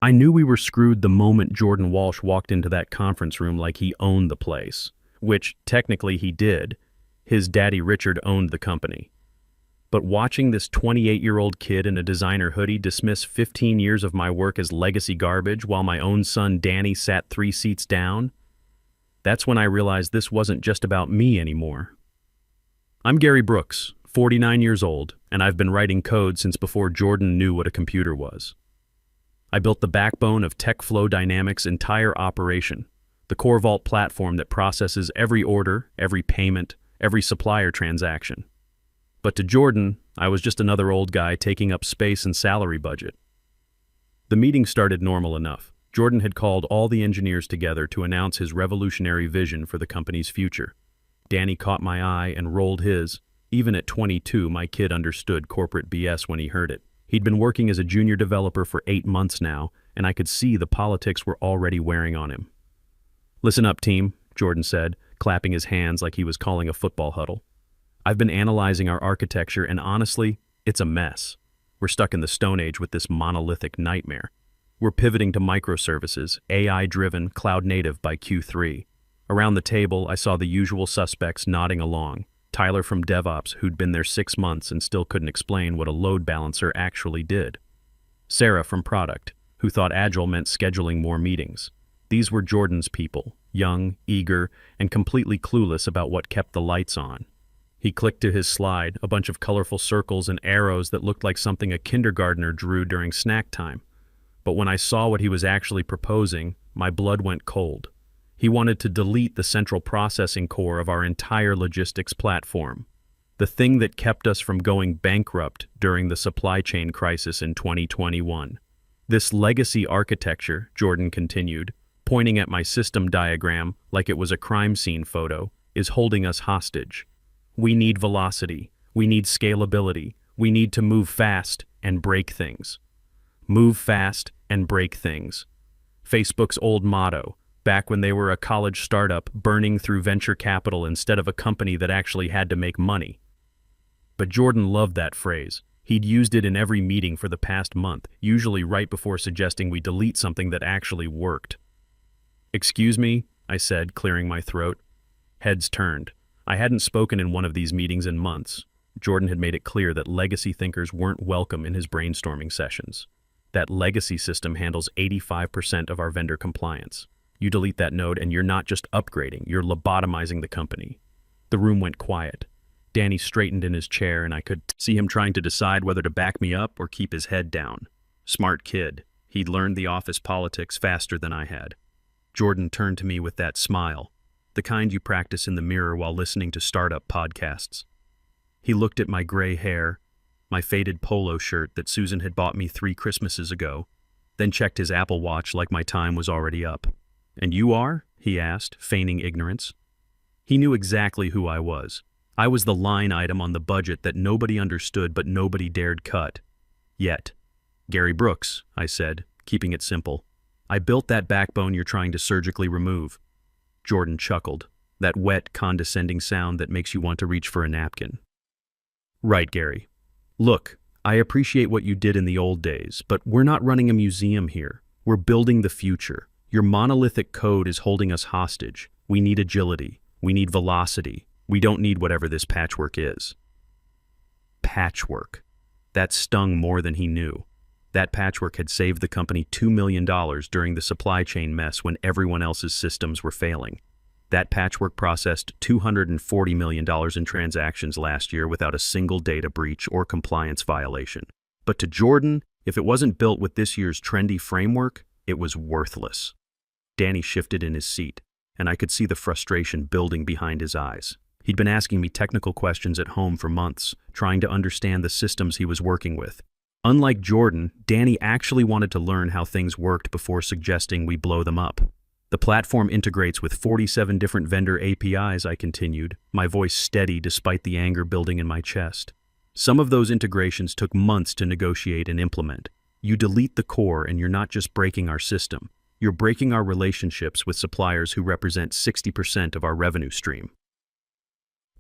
I knew we were screwed the moment Jordan Walsh walked into that conference room like he owned the place, which technically he did. His daddy Richard owned the company. But watching this 28-year-old kid in a designer hoodie dismiss 15 years of my work as legacy garbage while my own son Danny sat 3 seats down, that's when I realized this wasn't just about me anymore. I'm Gary Brooks, 49 years old, and I've been writing code since before Jordan knew what a computer was. I built the backbone of TechFlow Dynamics' entire operation, the core vault platform that processes every order, every payment, every supplier transaction. But to Jordan, I was just another old guy taking up space and salary budget. The meeting started normal enough. Jordan had called all the engineers together to announce his revolutionary vision for the company's future. Danny caught my eye and rolled his. Even at 22, my kid understood corporate BS when he heard it. He'd been working as a junior developer for 8 months now, and I could see the politics were already wearing on him. "Listen up, team," Jordan said, clapping his hands like he was calling a football huddle. "I've been analyzing our architecture, and honestly, it's a mess. We're stuck in the Stone Age with this monolithic nightmare. We're pivoting to microservices, AI-driven, cloud-native by Q3. Around the table, I saw the usual suspects nodding along. Tyler from DevOps, who'd been there 6 months and still couldn't explain what a load balancer actually did. Sarah from Product, who thought Agile meant scheduling more meetings. These were Jordan's people, young, eager, and completely clueless about what kept the lights on. He clicked to his slide, a bunch of colorful circles and arrows that looked like something a kindergartner drew during snack time. But when I saw what he was actually proposing, my blood went cold. He wanted to delete the central processing core of our entire logistics platform, the thing that kept us from going bankrupt during the supply chain crisis in 2021. This legacy architecture, Jordan continued, pointing at my system diagram like it was a crime scene photo, is holding us hostage. We need velocity. We need scalability. We need to move fast and break things. Move fast and break things. Facebook's old motto, back when they were a college startup burning through venture capital instead of a company that actually had to make money. But Jordan loved that phrase. He'd used it in every meeting for the past month, usually right before suggesting we delete something that actually worked. "Excuse me," I said, clearing my throat. Heads turned. I hadn't spoken in one of these meetings in months. Jordan had made it clear that legacy thinkers weren't welcome in his brainstorming sessions. That legacy system handles 85% of our vendor compliance. You delete that node and you're not just upgrading, you're lobotomizing the company. The room went quiet. Danny straightened in his chair and I could see him trying to decide whether to back me up or keep his head down. Smart kid. He'd learned the office politics faster than I had. Jordan turned to me with that smile, the kind you practice in the mirror while listening to startup podcasts. He looked at my gray hair, my faded polo shirt that Susan had bought me 3 Christmases ago, then checked his Apple Watch like my time was already up. "And you are?" he asked, feigning ignorance. He knew exactly who I was. I was the line item on the budget that nobody understood but nobody dared cut. Yet. "Gary Brooks," I said, keeping it simple. "I built that backbone you're trying to surgically remove." Jordan chuckled, that wet, condescending sound that makes you want to reach for a napkin. "Right, Gary. Look, I appreciate what you did in the old days, but we're not running a museum here. We're building the future. Your monolithic code is holding us hostage. We need agility. We need velocity. We don't need whatever this patchwork is." Patchwork. That stung more than he knew. That patchwork had saved the company $2 million during the supply chain mess when everyone else's systems were failing. That patchwork processed $240 million in transactions last year without a single data breach or compliance violation. But to Jordan, if it wasn't built with this year's trendy framework, it was worthless. Danny shifted in his seat, and I could see the frustration building behind his eyes. He'd been asking me technical questions at home for months, trying to understand the systems he was working with. Unlike Jordan, Danny actually wanted to learn how things worked before suggesting we blow them up. "The platform integrates with 47 different vendor APIs," I continued, my voice steady despite the anger building in my chest. "Some of those integrations took months to negotiate and implement. You delete the core and you're not just breaking our system. You're breaking our relationships with suppliers who represent 60% of our revenue stream."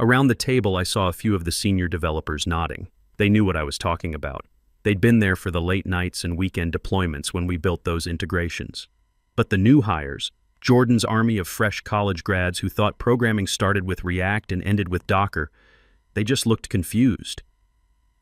Around the table, I saw a few of the senior developers nodding. They knew what I was talking about. They'd been there for the late nights and weekend deployments when we built those integrations. But the new hires, Jordan's army of fresh college grads who thought programming started with React and ended with Docker, they just looked confused.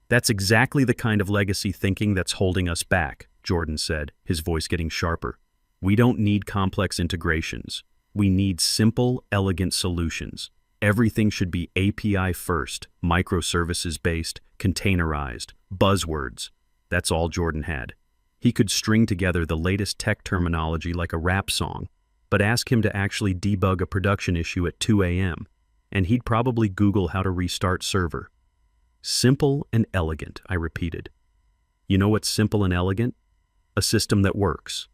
That's exactly the kind of legacy thinking that's holding us back, Jordan said, his voice getting sharper. We don't need complex integrations. We need simple, elegant solutions. Everything should be API first, microservices-based, containerized, buzzwords. That's all Jordan had. He could string together the latest tech terminology like a rap song, but ask him to actually debug a production issue at 2 a.m., and he'd probably Google how to restart server. Simple and elegant, I repeated. You know what's simple and elegant? A system that works.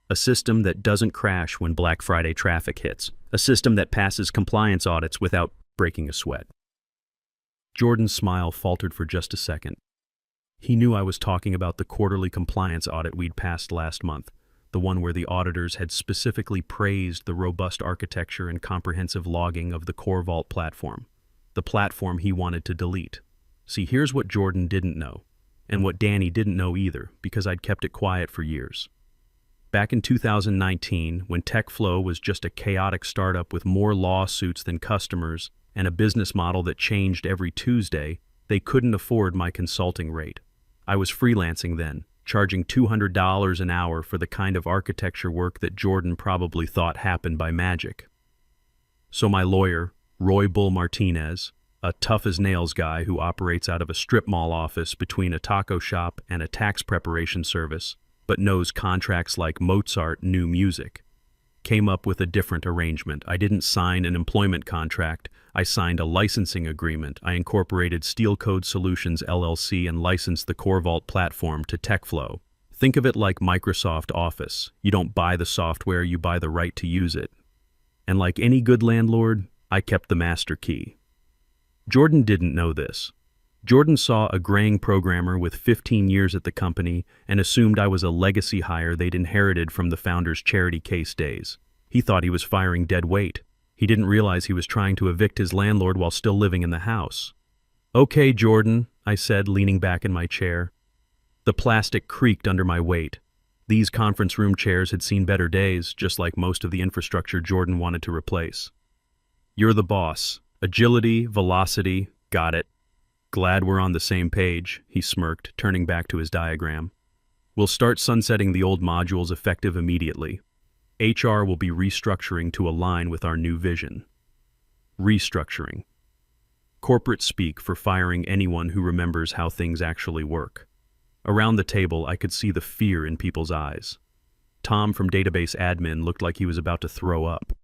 A system that doesn't crash when Black Friday traffic hits. A system that passes compliance audits without breaking a sweat. Jordan's smile faltered for just a second. He knew I was talking about the quarterly compliance audit we'd passed last month, the one where the auditors had specifically praised the robust architecture and comprehensive logging of the Core Vault platform, the platform he wanted to delete. See, here's what Jordan didn't know, and what Danny didn't know either, because I'd kept it quiet for years. Back in 2019, when TechFlow was just a chaotic startup with more lawsuits than customers and a business model that changed every Tuesday, they couldn't afford my consulting rate. I was freelancing then, charging $200 an hour for the kind of architecture work that Jordan probably thought happened by magic. So my lawyer, Roy Bull Martinez, a tough-as-nails guy who operates out of a strip mall office between a taco shop and a tax preparation service, but knows contracts like Mozart knew music, came up with a different arrangement. I didn't sign an employment contract. I signed a licensing agreement. I incorporated Steel Code Solutions LLC and licensed the Core Vault platform to TechFlow. Think of it like Microsoft Office. You don't buy the software, you buy the right to use it. And like any good landlord, I kept the master key. Jordan didn't know this. Jordan saw a graying programmer with 15 years at the company and assumed I was a legacy hire they'd inherited from the founder's charity case days. He thought he was firing dead weight. He didn't realize he was trying to evict his landlord while still living in the house. "Okay, Jordan," I said, leaning back in my chair. The plastic creaked under my weight. These conference room chairs had seen better days, just like most of the infrastructure Jordan wanted to replace. "You're the boss. Agility, velocity, got it. Glad we're on the same page," he smirked, turning back to his diagram. "We'll start sunsetting the old modules effective immediately. HR will be restructuring to align with our new vision." Restructuring. Corporate speak for firing anyone who remembers how things actually work. Around the table, I could see the fear in people's eyes. Tom from Database Admin looked like he was about to throw up.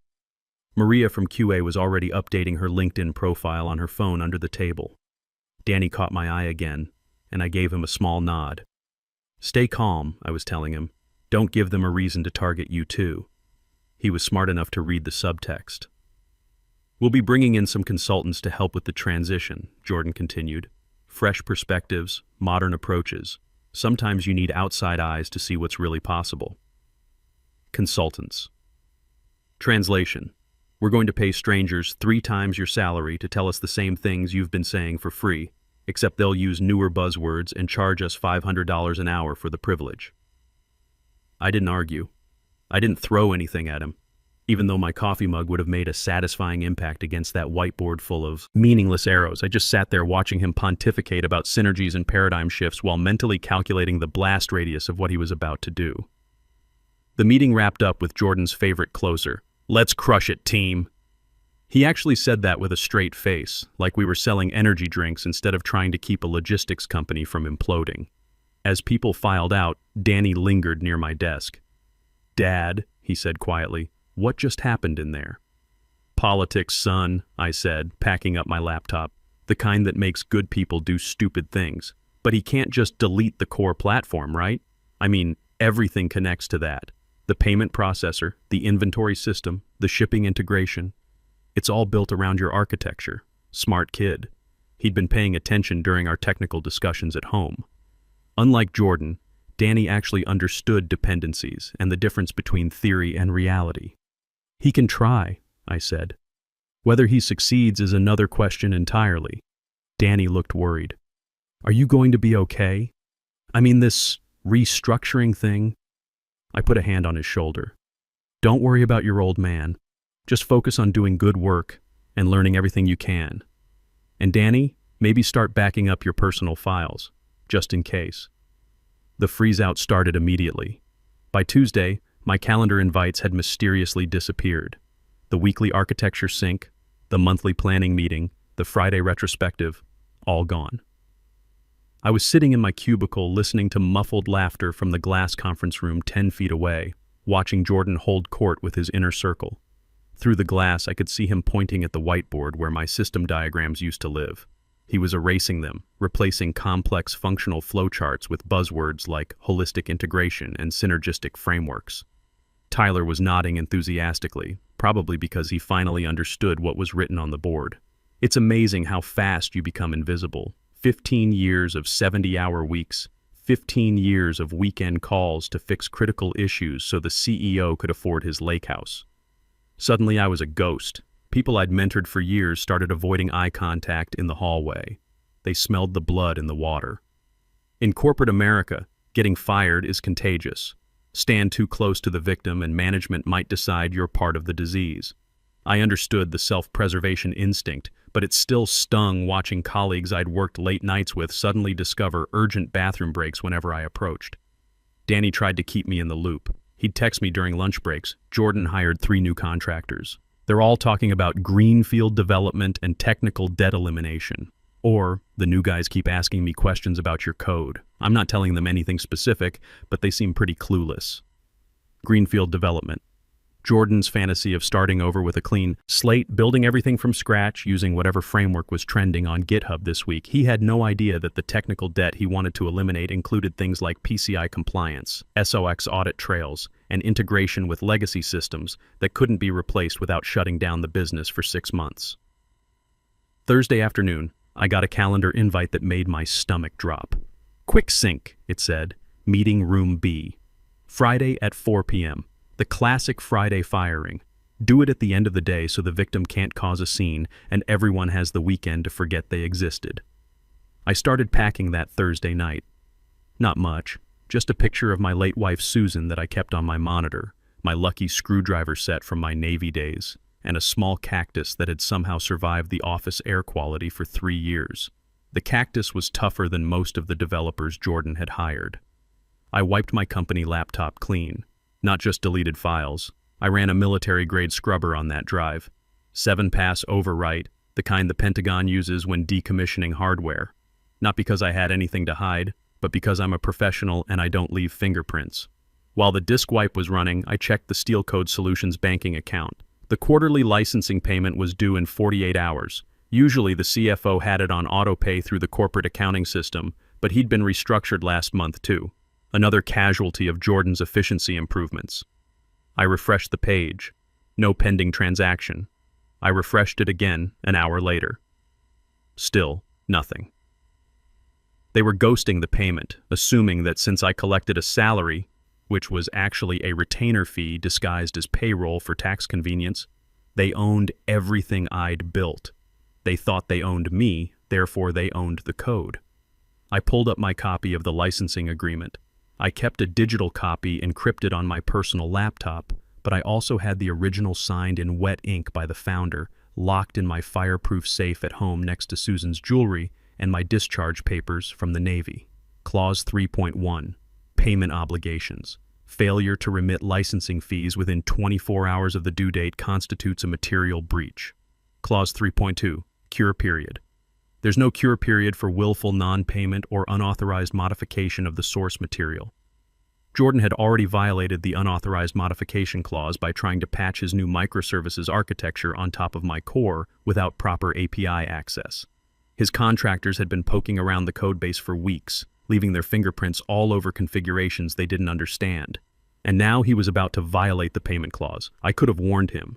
Maria from QA was already updating her LinkedIn profile on her phone under the table. Danny caught my eye again, and I gave him a small nod. "Stay calm," I was telling him. "Don't give them a reason to target you too." He was smart enough to read the subtext. "We'll be bringing in some consultants to help with the transition," Jordan continued. "Fresh perspectives, modern approaches. Sometimes you need outside eyes to see what's really possible." Consultants. Translation. We're going to pay strangers 3 times your salary to tell us the same things you've been saying for free, except they'll use newer buzzwords and charge us $500 an hour for the privilege. I didn't argue. I didn't throw anything at him, even though my coffee mug would have made a satisfying impact against that whiteboard full of meaningless arrows. I just sat there watching him pontificate about synergies and paradigm shifts while mentally calculating the blast radius of what he was about to do. The meeting wrapped up with Jordan's favorite closer. "Let's crush it, team." He actually said that with a straight face, like we were selling energy drinks instead of trying to keep a logistics company from imploding. As people filed out, Danny lingered near my desk. "Dad," he said quietly, "what just happened in there?" "Politics, son," I said, packing up my laptop, "the kind that makes good people do stupid things. But he can't just delete the core platform, right? I mean, everything connects to that. The payment processor, the inventory system, the shipping integration. It's all built around your architecture. Smart kid." He'd been paying attention during our technical discussions at home. Unlike Jordan, Danny actually understood dependencies and the difference between theory and reality. "He can try," I said. "Whether he succeeds is another question entirely." Danny looked worried. "Are you going to be okay?" I mean, this restructuring thing. I put a hand on his shoulder. Don't worry about your old man. Just focus on doing good work and learning everything you can. And Danny, maybe start backing up your personal files, just in case. The freeze-out started immediately. By Tuesday, my calendar invites had mysteriously disappeared. The weekly architecture sync, the monthly planning meeting, the Friday retrospective, all gone. I was sitting in my cubicle listening to muffled laughter from the glass conference room 10 feet away, watching Jordan hold court with his inner circle. Through the glass, I could see him pointing at the whiteboard where my system diagrams used to live. He was erasing them, replacing complex functional flowcharts with buzzwords like holistic integration and synergistic frameworks. Tyler was nodding enthusiastically, probably because he finally understood what was written on the board. It's amazing how fast you become invisible. 15 years of 70-hour weeks, 15 years of weekend calls to fix critical issues so the CEO could afford his lake house. Suddenly I was a ghost. People I'd mentored for years started avoiding eye contact in the hallway. They smelled the blood in the water. In corporate America, getting fired is contagious. Stand too close to the victim and management might decide you're part of the disease. I understood the self-preservation instinct, but it still stung watching colleagues I'd worked late nights with suddenly discover urgent bathroom breaks whenever I approached. Danny tried to keep me in the loop. He'd text me during lunch breaks. Jordan hired 3 new contractors. They're all talking about greenfield development and technical debt elimination. Or, the new guys keep asking me questions about your code. I'm not telling them anything specific, but they seem pretty clueless. Greenfield development. Jordan's fantasy of starting over with a clean slate, building everything from scratch, using whatever framework was trending on GitHub this week. He had no idea that the technical debt he wanted to eliminate included things like PCI compliance, SOX audit trails, and integration with legacy systems that couldn't be replaced without shutting down the business for 6 months. Thursday afternoon, I got a calendar invite that made my stomach drop. Quick sync, it said, meeting room B. Friday at 4 p.m. The classic Friday firing. Do it at the end of the day so the victim can't cause a scene and everyone has the weekend to forget they existed. I started packing that Thursday night. Not much, just a picture of my late wife Susan that I kept on my monitor, my lucky screwdriver set from my Navy days, and a small cactus that had somehow survived the office air quality for 3 years. The cactus was tougher than most of the developers Jordan had hired. I wiped my company laptop clean. Not just deleted files. I ran a military-grade scrubber on that drive. 7-pass overwrite, the kind the Pentagon uses when decommissioning hardware. Not because I had anything to hide, but because I'm a professional and I don't leave fingerprints. While the disk wipe was running, I checked the Steel Code Solutions banking account. The quarterly licensing payment was due in 48 hours. Usually the CFO had it on autopay through the corporate accounting system, but he'd been restructured last month too. Another casualty of Jordan's efficiency improvements. I refreshed the page. No pending transaction. I refreshed it again an hour later. Still, nothing. They were ghosting the payment, assuming that since I collected a salary, which was actually a retainer fee disguised as payroll for tax convenience, they owned everything I'd built. They thought they owned me, therefore they owned the code. I pulled up my copy of the licensing agreement. I kept a digital copy encrypted on my personal laptop, but I also had the original signed in wet ink by the founder, locked in my fireproof safe at home next to Susan's jewelry and my discharge papers from the Navy. Clause 3.1, Payment Obligations. Failure to remit licensing fees within 24 hours of the due date constitutes a material breach. Clause 3.2, Cure Period. There's no cure period for willful non-payment or unauthorized modification of the source material. Jordan had already violated the unauthorized modification clause by trying to patch his new microservices architecture on top of my core without proper API access. His contractors had been poking around the codebase for weeks, leaving their fingerprints all over configurations they didn't understand. And now he was about to violate the payment clause. I could have warned him.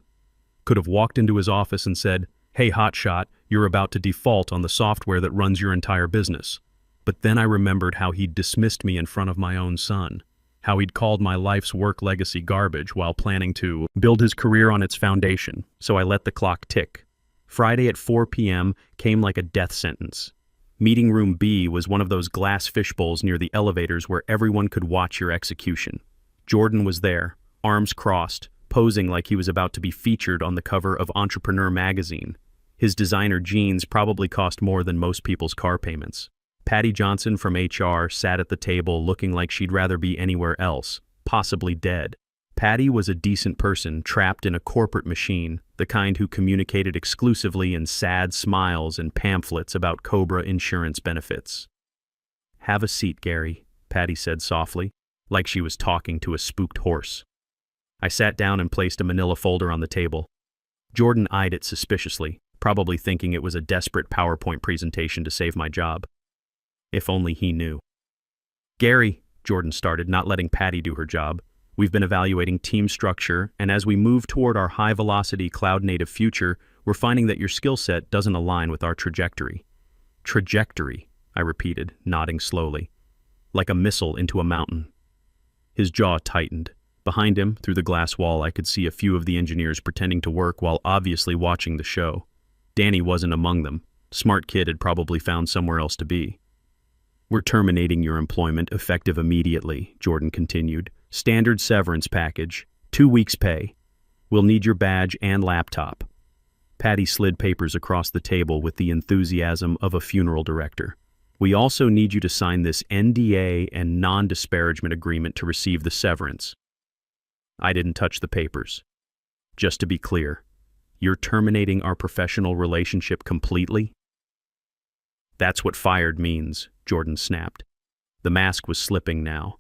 Could have walked into his office and said, "Hey, hotshot, you're about to default on the software that runs your entire business." But then I remembered how he'd dismissed me in front of my own son, how he'd called my life's work legacy garbage while planning to build his career on its foundation, so I let the clock tick. Friday at 4 p.m. came like a death sentence. Meeting room B was one of those glass fishbowls near the elevators where everyone could watch your execution. Jordan was there, arms crossed, posing like he was about to be featured on the cover of Entrepreneur magazine. His designer jeans probably cost more than most people's car payments. Patty Johnson from HR sat at the table looking like she'd rather be anywhere else, possibly dead. Patty was a decent person trapped in a corporate machine, the kind who communicated exclusively in sad smiles and pamphlets about Cobra insurance benefits. "Have a seat, Gary," Patty said softly, like she was talking to a spooked horse. I sat down and placed a manila folder on the table. Jordan eyed it suspiciously, probably thinking it was a desperate PowerPoint presentation to save my job. If only he knew. "Gary," Jordan started, not letting Patty do her job, "we've been evaluating team structure, and as we move toward our high-velocity cloud-native future, we're finding that your skill set doesn't align with our trajectory." "Trajectory," I repeated, nodding slowly, like a missile into a mountain. His jaw tightened. Behind him, through the glass wall, I could see a few of the engineers pretending to work while obviously watching the show. Danny wasn't among them. Smart kid had probably found somewhere else to be. "We're terminating your employment effective immediately," Jordan continued. "Standard severance package, 2 weeks' pay. We'll need your badge and laptop." Patty slid papers across the table with the enthusiasm of a funeral director. "We also need you to sign this NDA and non-disparagement agreement to receive the severance." I didn't touch the papers. "Just to be clear, you're terminating our professional relationship completely?" "That's what fired means," Jordan snapped. The mask was slipping now.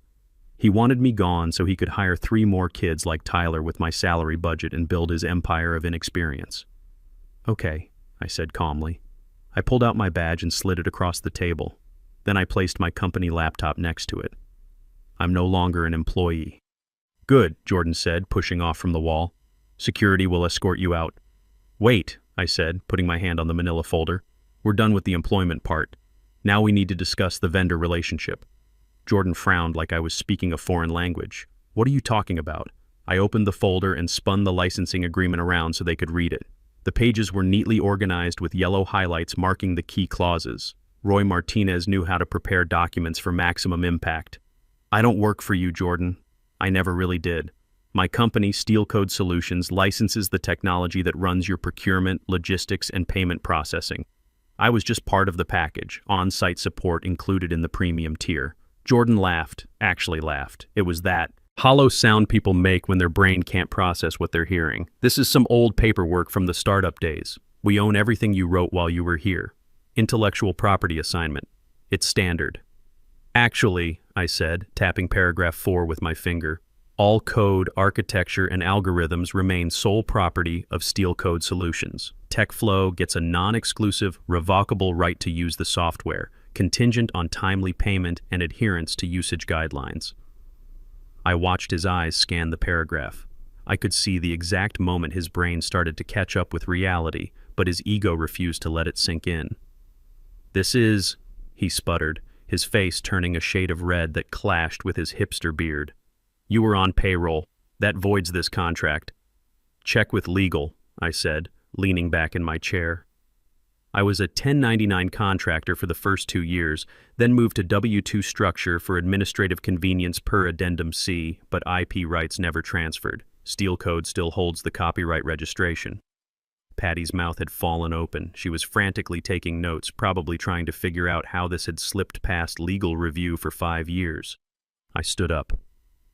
He wanted me gone so he could hire 3 more kids like Tyler with my salary budget and build his empire of inexperience. "Okay," I said calmly. I pulled out my badge and slid it across the table. Then I placed my company laptop next to it. "I'm no longer an employee." "Good," Jordan said, pushing off from the wall. "Security will escort you out." "Wait," I said, putting my hand on the manila folder. "We're done with the employment part. Now we need to discuss the vendor relationship." Jordan frowned like I was speaking a foreign language. "What are you talking about?" I opened the folder and spun the licensing agreement around so they could read it. The pages were neatly organized with yellow highlights marking the key clauses. Roy Martinez knew how to prepare documents for maximum impact. "I don't work for you, Jordan. I never really did. My company, Steel Code Solutions, licenses the technology that runs your procurement, logistics, and payment processing. I was just part of the package, on-site support included in the premium tier." Jordan laughed, actually laughed. It was that hollow sound people make when their brain can't process what they're hearing. "This is some old paperwork from the startup days. We own everything you wrote while you were here. Intellectual property assignment. It's standard." "Actually," I said, tapping paragraph 4 with my finger, "all code, architecture, and algorithms remain sole property of Steel Code Solutions. TechFlow gets a non-exclusive, revocable right to use the software, contingent on timely payment and adherence to usage guidelines." I watched his eyes scan the paragraph. I could see the exact moment his brain started to catch up with reality, but his ego refused to let it sink in. "This is," he sputtered, his face turning a shade of red that clashed with his hipster beard. "You were on payroll. That voids this contract." "Check with legal," I said, leaning back in my chair. I was a 1099 contractor for the first 2 years, then moved to W-2 structure for administrative convenience per Addendum C, but IP rights never transferred. Steel Code still holds the copyright registration. Patty's mouth had fallen open. She was frantically taking notes, probably trying to figure out how this had slipped past legal review for 5 years. I stood up.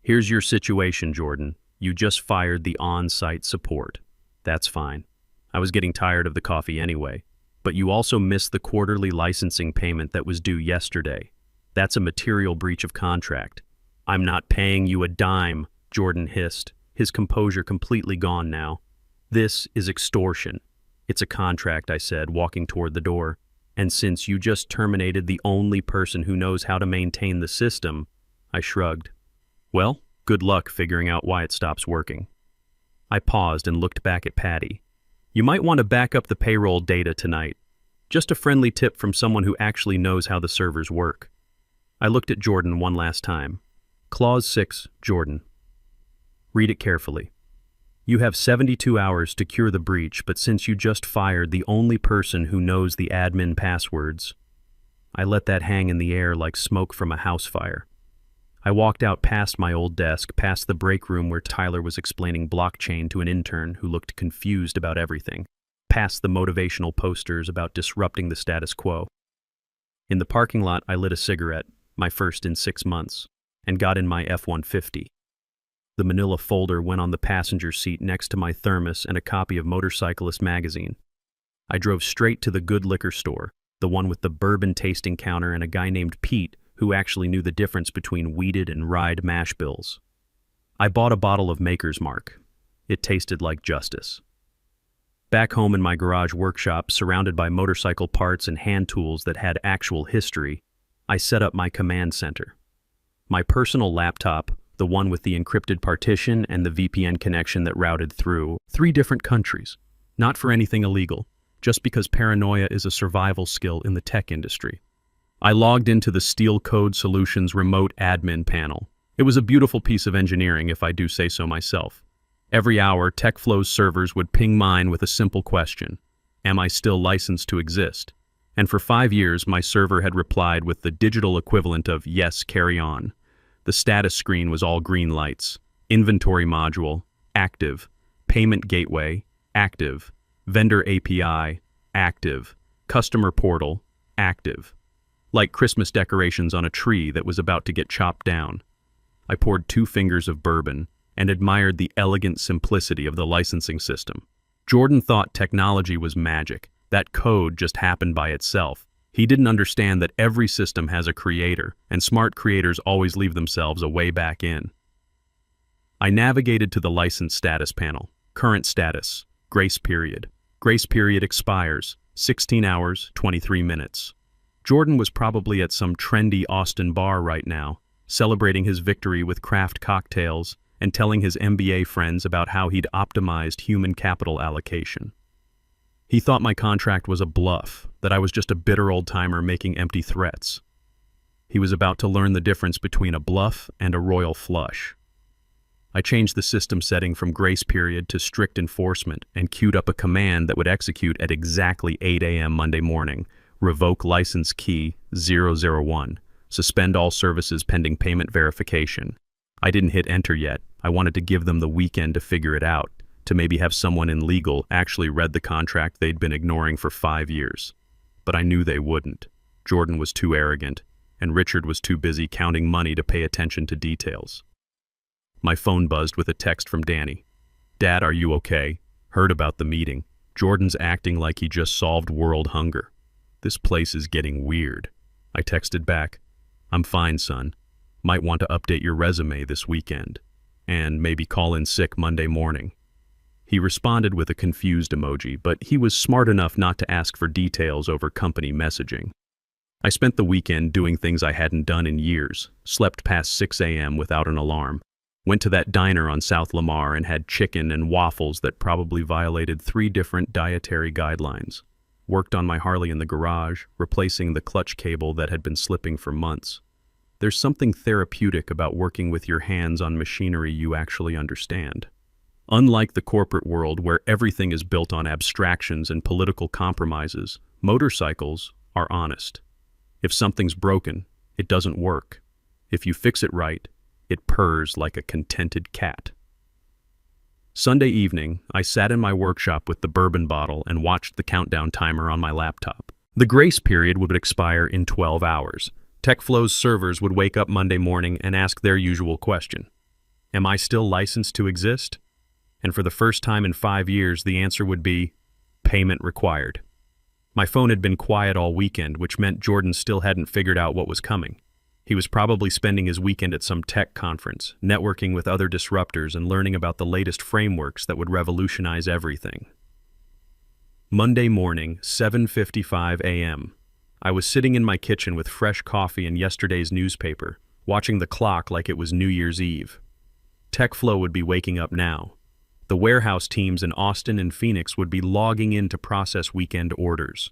"Here's your situation, Jordan. You just fired the on-site support. That's fine. I was getting tired of the coffee anyway. But you also missed the quarterly licensing payment that was due yesterday. That's a material breach of contract." "I'm not paying you a dime," Jordan hissed, his composure completely gone now. "This is extortion." "It's a contract," I said, walking toward the door. "And since you just terminated the only person who knows how to maintain the system," I shrugged. "Well, good luck figuring out why it stops working." I paused and looked back at Patty. "You might want to back up the payroll data tonight. Just a friendly tip from someone who actually knows how the servers work." I looked at Jordan one last time. Clause 6, Jordan. Read it carefully. "You have 72 hours to cure the breach, but since you just fired the only person who knows the admin passwords..." I let that hang in the air like smoke from a house fire. I walked out past my old desk, past the break room where Tyler was explaining blockchain to an intern who looked confused about everything, past the motivational posters about disrupting the status quo. In the parking lot, I lit a cigarette, my first in 6 months, and got in my F-150. The manila folder went on the passenger seat next to my thermos and a copy of Motorcyclist magazine. I drove straight to the good liquor store, the one with the bourbon tasting counter and a guy named Pete who actually knew the difference between wheated and rye mash bills. I bought a bottle of Maker's Mark. It tasted like justice. Back home in my garage workshop, surrounded by motorcycle parts and hand tools that had actual history, I set up my command center. My personal laptop, the one with the encrypted partition and the VPN connection that routed through 3 different countries. Not for anything illegal, just because paranoia is a survival skill in the tech industry. I logged into the Steel Code Solutions remote admin panel. It was a beautiful piece of engineering, if I do say so myself. Every hour, TechFlow's servers would ping mine with a simple question: am I still licensed to exist? And for 5 years, my server had replied with the digital equivalent of yes, carry on. The status screen was all green lights. Inventory module, active. Payment gateway, active. Vendor API, active. Customer portal, active. Like Christmas decorations on a tree that was about to get chopped down. I poured 2 fingers of bourbon and admired the elegant simplicity of the licensing system. Jordan thought technology was magic, that code just happened by itself. He didn't understand that every system has a creator, and smart creators always leave themselves a way back in. I navigated to the license status panel. Current status, grace period. Grace period expires, 16 hours, 23 minutes. Jordan was probably at some trendy Austin bar right now, celebrating his victory with craft cocktails and telling his MBA friends about how he'd optimized human capital allocation. He thought my contract was a bluff, that I was just a bitter old-timer making empty threats. He was about to learn the difference between a bluff and a royal flush. I changed the system setting from grace period to strict enforcement and queued up a command that would execute at exactly 8 a.m. Monday morning. Revoke license key 001. Suspend all services pending payment verification. I didn't hit enter yet. I wanted to give them the weekend to figure it out, to maybe have someone in legal actually read the contract they'd been ignoring for 5 years. But I knew they wouldn't. Jordan was too arrogant, and Richard was too busy counting money to pay attention to details. My phone buzzed with a text from Danny. "Dad, are you okay? Heard about the meeting. Jordan's acting like he just solved world hunger. This place is getting weird." I texted back, "I'm fine, son. Might want to update your resume this weekend. And maybe call in sick Monday morning." He responded with a confused emoji, but he was smart enough not to ask for details over company messaging. I spent the weekend doing things I hadn't done in years, slept past 6 a.m. without an alarm, went to that diner on South Lamar and had chicken and waffles that probably violated 3 different dietary guidelines. Worked on my Harley in the garage, replacing the clutch cable that had been slipping for months. There's something therapeutic about working with your hands on machinery you actually understand. Unlike the corporate world where everything is built on abstractions and political compromises, motorcycles are honest. If something's broken, it doesn't work. If you fix it right, it purrs like a contented cat. Sunday evening, I sat in my workshop with the bourbon bottle and watched the countdown timer on my laptop. The grace period would expire in 12 hours. TechFlow's servers would wake up Monday morning and ask their usual question: am I still licensed to exist? And for the first time in 5 years, the answer would be payment required. My phone had been quiet all weekend, which meant Jordan still hadn't figured out what was coming. He was probably spending his weekend at some tech conference, networking with other disruptors and learning about the latest frameworks that would revolutionize everything. Monday morning, 7:55 a.m. I was sitting in my kitchen with fresh coffee and yesterday's newspaper, watching the clock like it was New Year's Eve. TechFlow would be waking up now. The warehouse teams in Austin and Phoenix would be logging in to process weekend orders.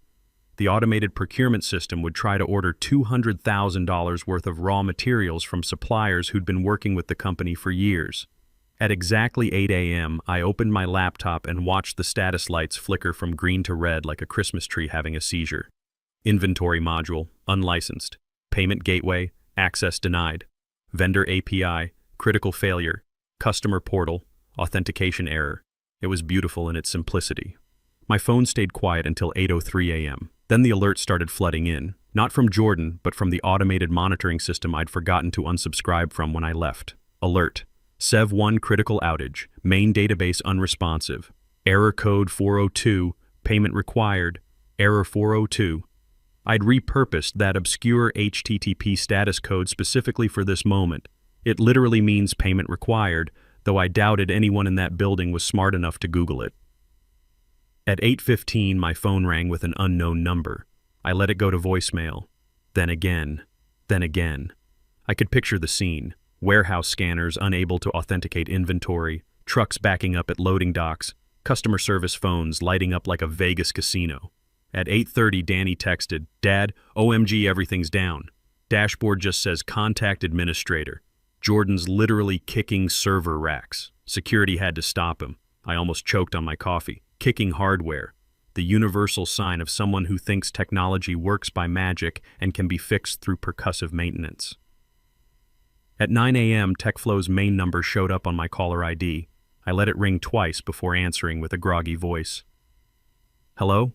The automated procurement system would try to order $200,000 worth of raw materials from suppliers who'd been working with the company for years. At exactly 8 a.m., I opened my laptop and watched the status lights flicker from green to red like a Christmas tree having a seizure. Inventory module, unlicensed. Payment gateway, access denied. Vendor API, critical failure. Customer portal, authentication error. It was beautiful in its simplicity. My phone stayed quiet until 8:03 a.m. Then the alerts started flooding in, not from Jordan, but from the automated monitoring system I'd forgotten to unsubscribe from when I left. Alert. Sev1 critical outage, main database unresponsive. Error code 402, payment required. Error 402. I'd repurposed that obscure HTTP status code specifically for this moment. It literally means payment required, though I doubted anyone in that building was smart enough to Google it. At 8:15, my phone rang with an unknown number. I let it go to voicemail. Then again. I could picture the scene. Warehouse scanners unable to authenticate inventory, trucks backing up at loading docks, customer service phones lighting up like a Vegas casino. At 8:30, Danny texted, "Dad, OMG, everything's down. Dashboard just says contact administrator." Jordan's literally kicking server racks. Security had to stop him. I almost choked on my coffee. Kicking hardware. The universal sign of someone who thinks technology works by magic and can be fixed through percussive maintenance. At 9 a.m., TechFlow's main number showed up on my caller ID. I let it ring twice before answering with a groggy voice. "Hello?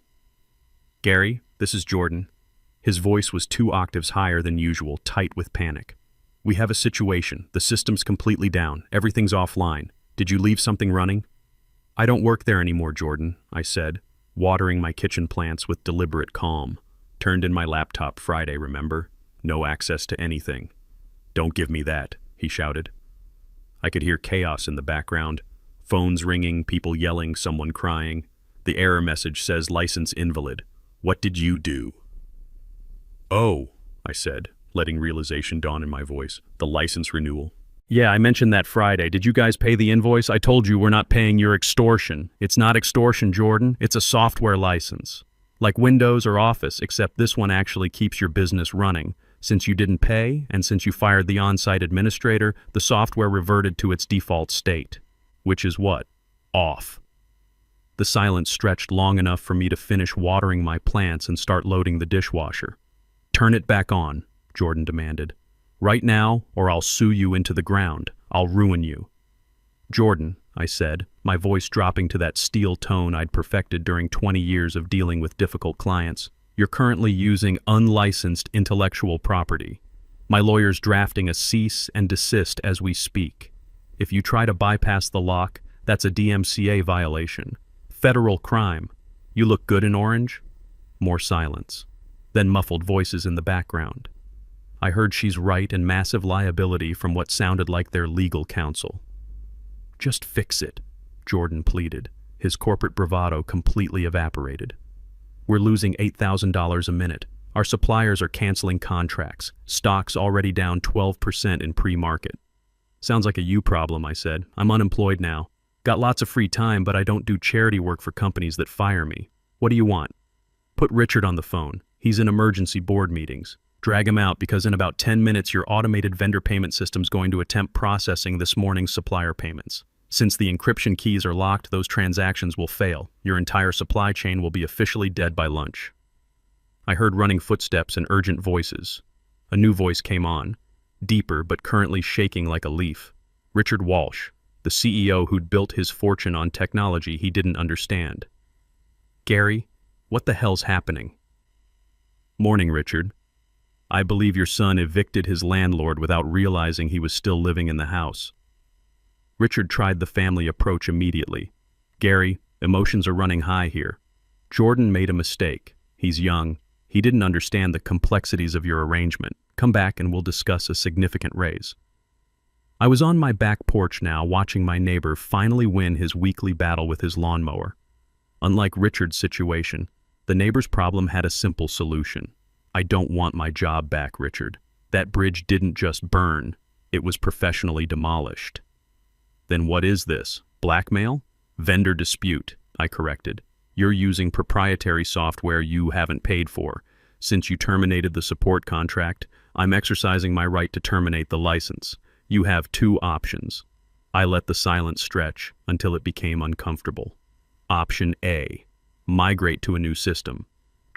Gary, this is Jordan." His voice was 2 octaves higher than usual, tight with panic. "We have a situation. The system's completely down. Everything's offline. Did you leave something running?" "I don't work there anymore, Jordan," I said, watering my kitchen plants with deliberate calm. "Turned in my laptop Friday, remember? No access to anything." "Don't give me that," he shouted. I could hear chaos in the background. Phones ringing, people yelling, someone crying. The error message says license invalid. What did you do? "Oh," I said, letting realization dawn in my voice. "The license renewal." "Yeah, I mentioned that Friday. Did you guys pay the invoice? I told you we're not paying your extortion." "It's not extortion, Jordan. It's a software license. Like Windows or Office, except this one actually keeps your business running. Since you didn't pay, and since you fired the on-site administrator, the software reverted to its default state." "Which is what?" "Off." The silence stretched long enough for me to finish watering my plants and start loading the dishwasher. "Turn it back on," Jordan demanded. "Right now, or I'll sue you into the ground. I'll ruin you." "Jordan," I said, my voice dropping to that steel tone I'd perfected during 20 years of dealing with difficult clients, "you're currently using unlicensed intellectual property. My lawyer's drafting a cease and desist as we speak. If you try to bypass the lock, that's a DMCA violation. Federal crime. You look good in orange?" More silence. Then muffled voices in the background. I heard "she's right" and massive liability from what sounded like their legal counsel. "Just fix it," Jordan pleaded, his corporate bravado completely evaporated. "We're losing $8,000 a minute. Our suppliers are canceling contracts. Stock's already down 12% in pre-market." "Sounds like a you problem," I said. "I'm unemployed now. Got lots of free time, but I don't do charity work for companies that fire me. What do you want?" "Put Richard on the phone. He's in emergency board meetings. Drag him out because in about 10 minutes your automated vendor payment system's going to attempt processing this morning's supplier payments. Since the encryption keys are locked, those transactions will fail. Your entire supply chain will be officially dead by lunch." I heard running footsteps and urgent voices. A new voice came on, deeper but currently shaking like a leaf. Richard Walsh, the CEO who'd built his fortune on technology he didn't understand. "Gary, what the hell's happening?" "Morning, Richard. I believe your son evicted his landlord without realizing he was still living in the house." Richard tried the family approach immediately. "Gary, emotions are running high here. Jordan made a mistake. He's young. He didn't understand the complexities of your arrangement. Come back and we'll discuss a significant raise." I was on my back porch now, watching my neighbor finally win his weekly battle with his lawnmower. Unlike Richard's situation, the neighbor's problem had a simple solution. "I don't want my job back, Richard. That bridge didn't just burn, it was professionally demolished." "Then what is this? Blackmail?" "Vendor dispute," I corrected. "You're using proprietary software you haven't paid for. Since you terminated the support contract, I'm exercising my right to terminate the license. You have 2 options." I let the silence stretch until it became uncomfortable. Option A, migrate to a new system.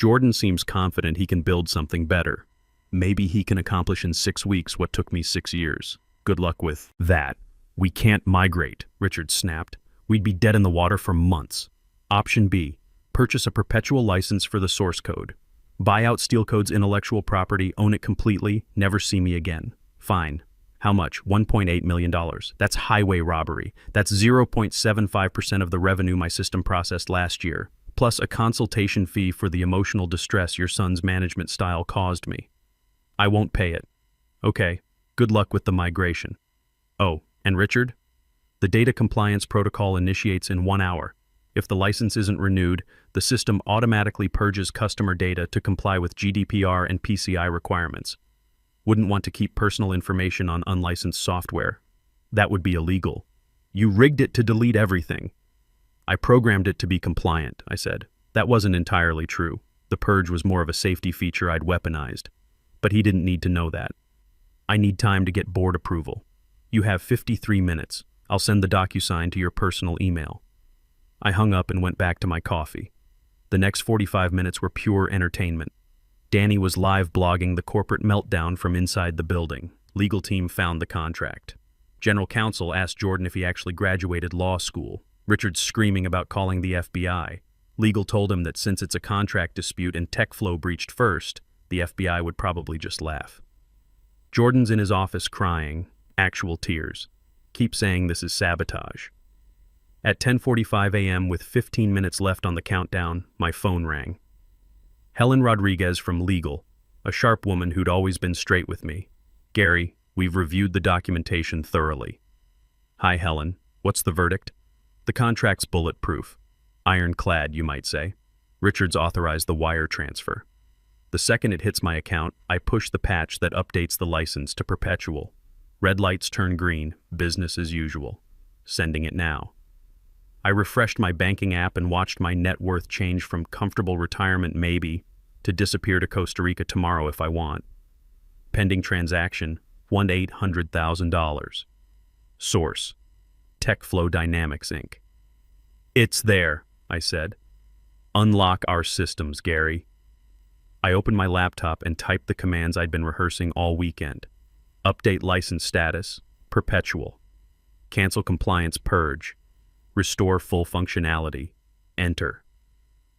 Jordan seems confident he can build something better. Maybe he can accomplish in 6 weeks what took me 6 years. Good luck with that. We can't migrate, Richard snapped. We'd be dead in the water for months. Option B, purchase a perpetual license for the source code. Buy out Steelcode's intellectual property, own it completely, never see me again. Fine. How much? $1.8 million. That's highway robbery. That's 0.75% of the revenue my system processed last year, plus a consultation fee for the emotional distress your son's management style caused me. I won't pay it. Okay, good luck with the migration. Oh, and Richard? The data compliance protocol initiates in 1 hour. If the license isn't renewed, the system automatically purges customer data to comply with GDPR and PCI requirements. Wouldn't want to keep personal information on unlicensed software. That would be illegal. You rigged it to delete everything. I programmed it to be compliant, I said. That wasn't entirely true. The purge was more of a safety feature I'd weaponized. But he didn't need to know that. I need time to get board approval. You have 53 minutes. I'll send the DocuSign to your personal email. I hung up and went back to my coffee. The next 45 minutes were pure entertainment. Danny was live blogging the corporate meltdown from inside the building. Legal team found the contract. General counsel asked Jordan if he actually graduated law school. Richard's screaming about calling the FBI. Legal told him that since it's a contract dispute and TechFlow breached first, the FBI would probably just laugh. Jordan's in his office crying, actual tears. Keep saying this is sabotage. At 10:45 a.m. with 15 minutes left on the countdown, my phone rang. Helen Rodriguez from Legal, a sharp woman who'd always been straight with me. Gary, we've reviewed the documentation thoroughly. Hi, Helen. What's the verdict? The contract's bulletproof. Ironclad, you might say. Richards authorized the wire transfer. The second it hits my account, I push the patch that updates the license to perpetual. Red lights turn green, business as usual. Sending it now. I refreshed my banking app and watched my net worth change from comfortable retirement maybe to disappear to Costa Rica tomorrow if I want. Pending transaction, $1,800,000. Source, TechFlow Dynamics Inc. It's there, I said. Unlock our systems, Gary. I opened my laptop and typed the commands I'd been rehearsing all weekend. Update license status, perpetual. Cancel compliance purge. Restore full functionality. Enter.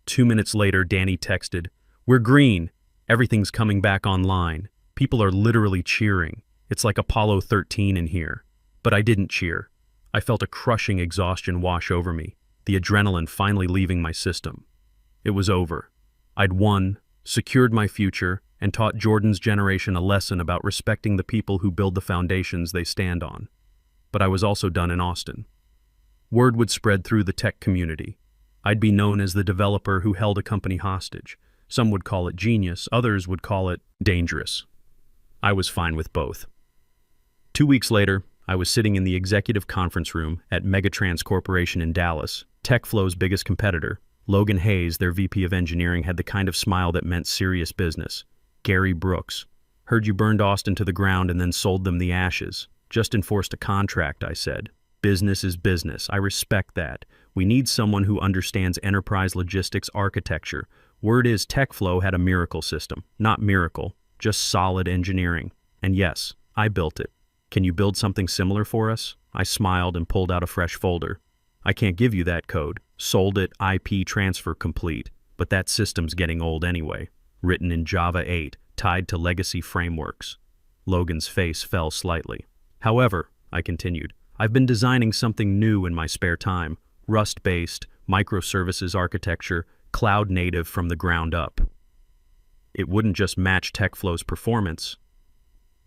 2 minutes later, Danny texted, "We're green. Everything's coming back online. People are literally cheering. It's like Apollo 13 in here." But I didn't cheer. I felt a crushing exhaustion wash over me, the adrenaline finally leaving my system. It was over. I'd won, secured my future, and taught Jordan's generation a lesson about respecting the people who build the foundations they stand on. But I was also done in Austin. Word would spread through the tech community. I'd be known as the developer who held a company hostage. Some would call it genius, others would call it dangerous. I was fine with both. 2 weeks later, I was sitting in the executive conference room at Megatrans Corporation in Dallas, TechFlow's biggest competitor. Logan Hayes, their VP of engineering, had the kind of smile that meant serious business. Gary Brooks. Heard you burned Austin to the ground and then sold them the ashes. Just enforced a contract, I said. Business is business. I respect that. We need someone who understands enterprise logistics architecture. Word is TechFlow had a miracle system. Not miracle, just solid engineering. And yes, I built it. Can you build something similar for us? I smiled and pulled out a fresh folder. I can't give you that code. Sold it, IP transfer complete. But that system's getting old anyway. Written in Java 8, tied to legacy frameworks. Logan's face fell slightly. However, I continued, I've been designing something new in my spare time. Rust-based, microservices architecture, cloud-native from the ground up. It wouldn't just match TechFlow's performance.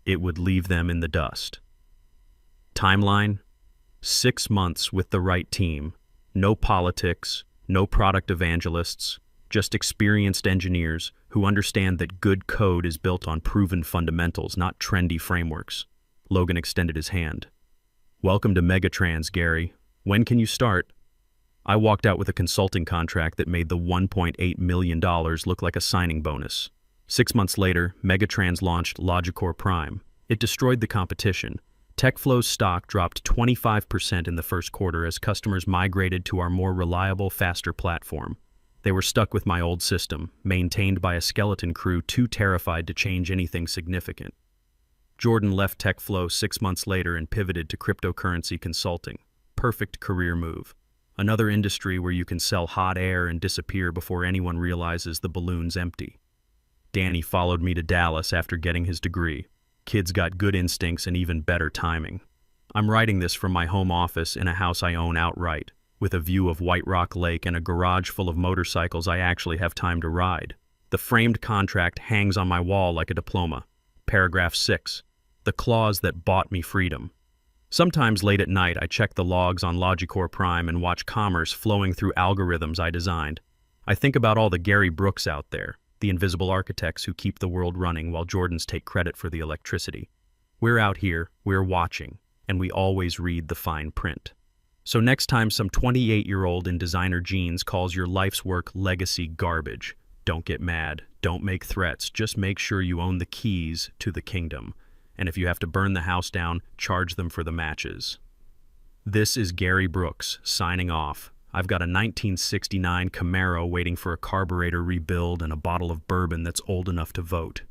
It would leave them in the dust. Timeline? 6 months with the right team. No politics, no product evangelists, just experienced engineers who understand that good code is built on proven fundamentals, not trendy frameworks. Logan extended his hand. Welcome to Megatrans, Gary. When can you start? I walked out with a consulting contract that made the $1.8 million look like a signing bonus. 6 months later, Megatrans launched Logicor Prime. It destroyed the competition. TechFlow's stock dropped 25% in the first quarter as customers migrated to our more reliable, faster platform. They were stuck with my old system, maintained by a skeleton crew too terrified to change anything significant. Jordan left TechFlow 6 months later and pivoted to cryptocurrency consulting. Perfect career move. Another industry where you can sell hot air and disappear before anyone realizes the balloon's empty. Danny followed me to Dallas after getting his degree. Kid's got good instincts and even better timing. I'm writing this from my home office in a house I own outright, with a view of White Rock Lake and a garage full of motorcycles I actually have time to ride. The framed contract hangs on my wall like a diploma. Paragraph 6. The clause that bought me freedom. Sometimes late at night I check the logs on Logicore Prime and watch commerce flowing through algorithms I designed. I think about all the Gary Brooks out there, the invisible architects who keep the world running while Jordans take credit for the electricity. We're out here, we're watching, and we always read the fine print. So next time some 28-year-old in designer jeans calls your life's work legacy garbage, don't get mad, don't make threats, just make sure you own the keys to the kingdom. And if you have to burn the house down, charge them for the matches. This is Gary Brooks, signing off. I've got a 1969 Camaro waiting for a carburetor rebuild and a bottle of bourbon that's old enough to vote.